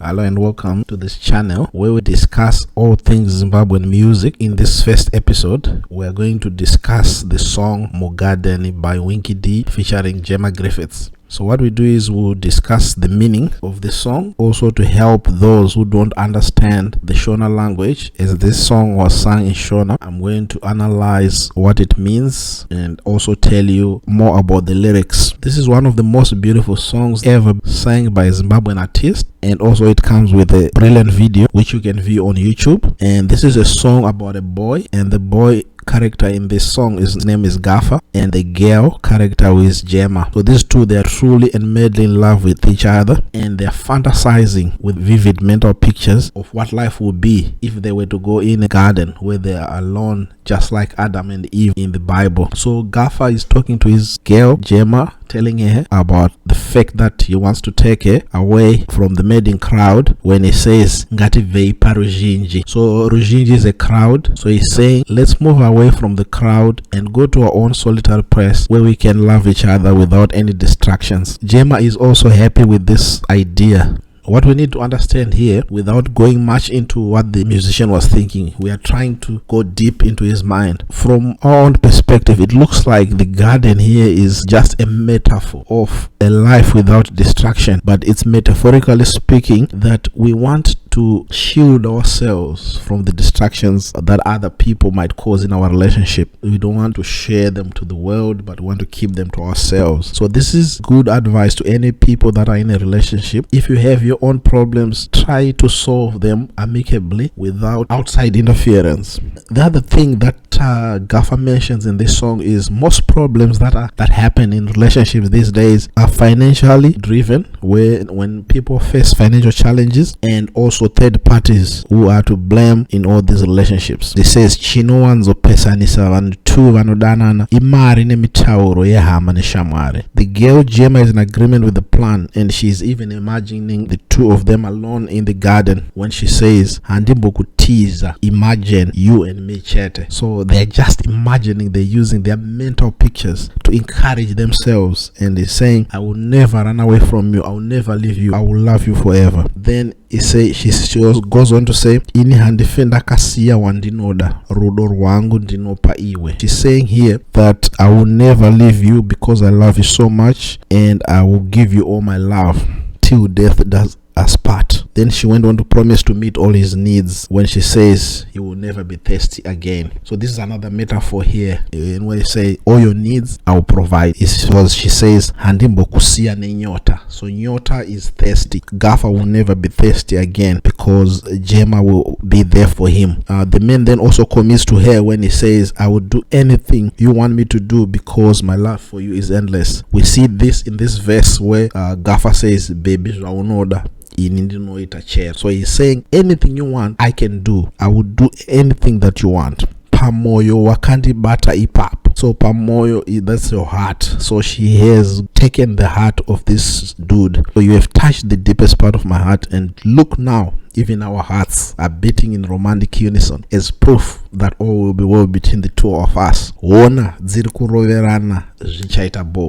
Hello and welcome to this channel where we discuss all things Zimbabwean music. In this first episode, we are going to discuss the song MuGarden by Winky D featuring Gemma Grifitths. So what we do is we'll discuss the meaning of the song, also to help those who don't understand the Shona language. As this song was sung in Shona, I'm going to analyze what it means and also tell you more about the lyrics. This is one of the most beautiful songs ever sang by a Zimbabwean artist, and also it comes with a brilliant video which you can view on YouTube. And this is a song about a boy, and the boy character in this song, his name is Gaffa, and the girl character is Gemma. So these two, they are truly and madly in love with each other, and they are fantasizing with vivid mental pictures of what life would be if they were to go in a garden where they are alone, just like Adam and Eve in the Bible. So Gaffa is talking to his girl Gemma, telling her about the fact that he wants to take her away from the mating crowd when he says ngati veipa ruzhinji. So ruzhinji is a crowd, so he's saying let's move away from the crowd and go to our own solitary place where we can love each other without any distractions. Gemma is also happy with this idea. What we need to understand here, without going much into what the musician was thinking, we are trying to go deep into his mind. From our own perspective, it looks like the garden here is just a metaphor of a life without distraction, but it's metaphorically speaking that we want to shield ourselves from the distractions that other people might cause in our relationship. We don't want to share them to the world, but we want to keep them to ourselves. So this is good advice to any people that are in a relationship. If you have your own problems, try to solve them amicably without outside interference. The other thing that Gaffa mentions in this song is most problems that happen in relationships these days are financially driven, when people face financial challenges, and also third parties who are to blame in all these relationships. This says chino wanzopesanisa vanhu two vanodanana imari nemitauro yehama neshamwari. The girl Gemma is in agreement with the plan, and she's even imagining the two of them alone in the garden when she says handimbokutiza, imagine you and me chete. So they're just imagining, they're using their mental pictures to encourage themselves, and they're saying I will never run away from you, I will never leave you, I will love you forever. Then she goes on to say ini handifenda kasiya wandinoda rudo rwangu ndinopa iwe. She's saying here that I will never leave you because I love you so much, and I will give you all my love till death does us part. Then she went on to promise to meet all his needs when she says he will never be thirsty again. So this is another metaphor here, and when you say all your needs I will provide, it's because she says handimbokusia ne nyota. So nyota is thirsty. Gaffa will never be thirsty again because Gemma will be there for him. The man then also commits to her when he says I will do anything you want me to do because my love for you is endless. We see this in this verse where Gaffa says baby zvaonoda. So he's saying anything you want I can do, I will do anything that you want. Pamoyo wakandibata ipap. So pamoyo, that's your heart. So she has taken the heart of this dude. So you have touched the deepest part of my heart, and look now, even our hearts are beating in romantic unison as proof that all will be well between the two of us.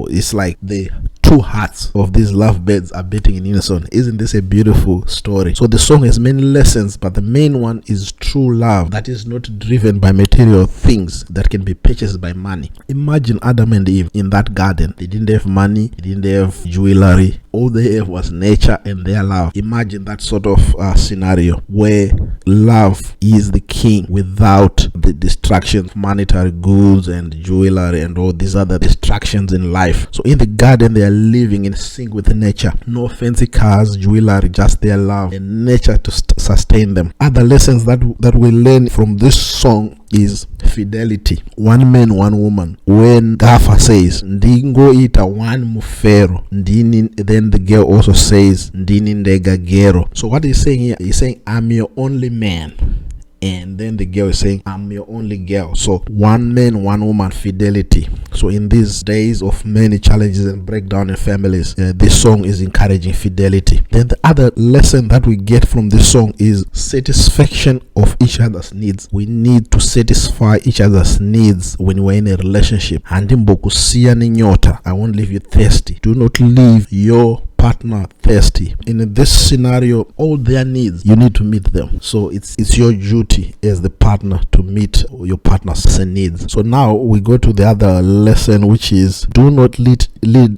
It's like the two hearts of these lovebirds are beating in unison. Isn't this a beautiful story? So the song has many lessons, but the main one is true love that is not driven by material things that can be purchased by money. Imagine Adam and Eve in that garden. They didn't have money, they didn't have jewelry. All they have was nature and their love. Imagine that sort of scenario where love is the king without the distractions of monetary goods and jewelry and all these other distractions in life. So in the garden they are living in sync with nature. No fancy cars, jewelry, just their love and nature to sustain them. Other lessons that we learn from this song is fidelity. One man, one woman. When Gaffa says ndingo ita one mufero ndini, then the girl also says ndini ndega gero. So what he's saying here, he's saying I'm your only man, and then the girl is saying I'm your only girl. So one man, one woman, fidelity. So in these days of many challenges and breakdown in families, this song is encouraging fidelity. Then the other lesson that we get from this song is satisfaction of each other's needs. We need to satisfy each other's needs when we're in a relationship. I won't leave you thirsty. Do not leave your partner thirsty. In this scenario, all their needs, you need to meet them. So it's your duty as the partner to meet your partner's needs. So now we go to the other lesson, which is do not lead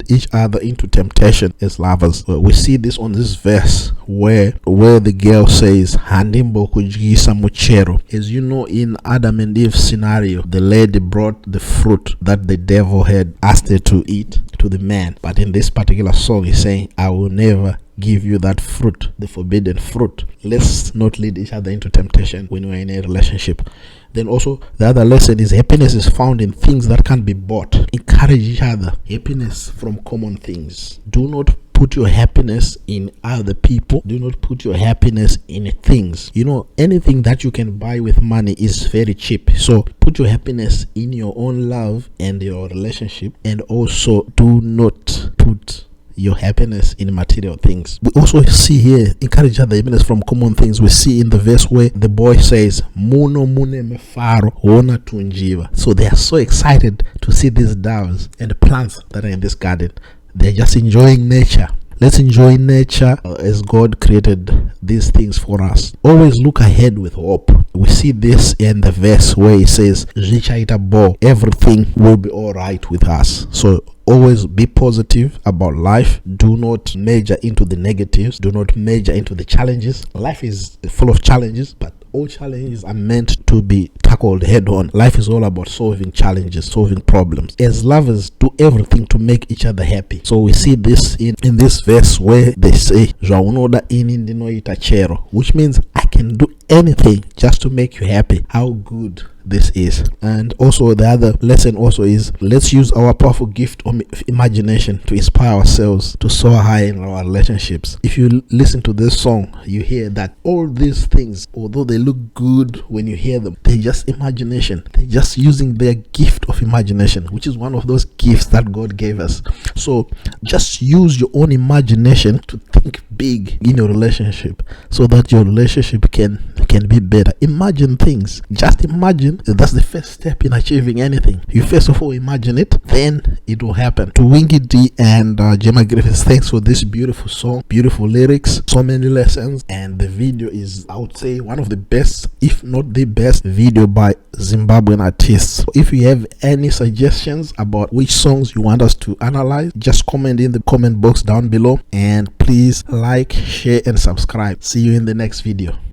each other into temptation as lovers. We see this on this verse where the girl says, Handimbo kujisa muchero. As you know, in Adam and Eve's scenario, the lady brought the fruit that the devil had asked her to eat to the man. But in this particular song, he's saying, I will never give you that fruit, the forbidden fruit. Let's not lead each other into temptation when we're in a relationship. Then also the other lesson is happiness is found in things that can't be bought. Encourage each other. Happiness from common things. Do not put your happiness in other people. Do not put your happiness in things. You know, anything that you can buy with money is very cheap. So put your happiness in your own love and your relationship, and also do not put your happiness in material things. We also see here, encourage other happiness from common things. We see in the verse where the boy says, Muno mune mefaro ona tunjiva. So they are so excited to see these doves and the plants that are in this garden. They're just enjoying nature. Let's enjoy nature as God created these things for us. Always look ahead with hope. We see this in the verse where it says, everything will be all right with us. So always be positive about life. Do not major into the negatives. Do not major into the challenges. Life is full of challenges, but all challenges are meant to be tackled head on. Life is all about solving challenges, solving problems. As lovers, do everything to make each other happy. So we see this in this verse where they say, which means I can do anything just to make you happy. How good this is. And also the other lesson also is, let's use our powerful gift of imagination to inspire ourselves to soar high in our relationships. If you listen to this song, you hear that all these things, although they look good when you hear them, they're just imagination. They're just using their gift of imagination, which is one of those gifts that God gave us. So just use your own imagination to think big in your relationship so that your relationship can be better. Imagine things. Just imagine. That's the first step in achieving anything. You first of all imagine it, then it will happen. To Winky D and Gemma Grifitths, thanks for this beautiful song, beautiful lyrics, so many lessons, and the video is, I would say, one of the best, if not the best video by Zimbabwean artists. If you have any suggestions about which songs you want us to analyze, just comment in the comment box down below, and please like, share and subscribe. See you in the next video.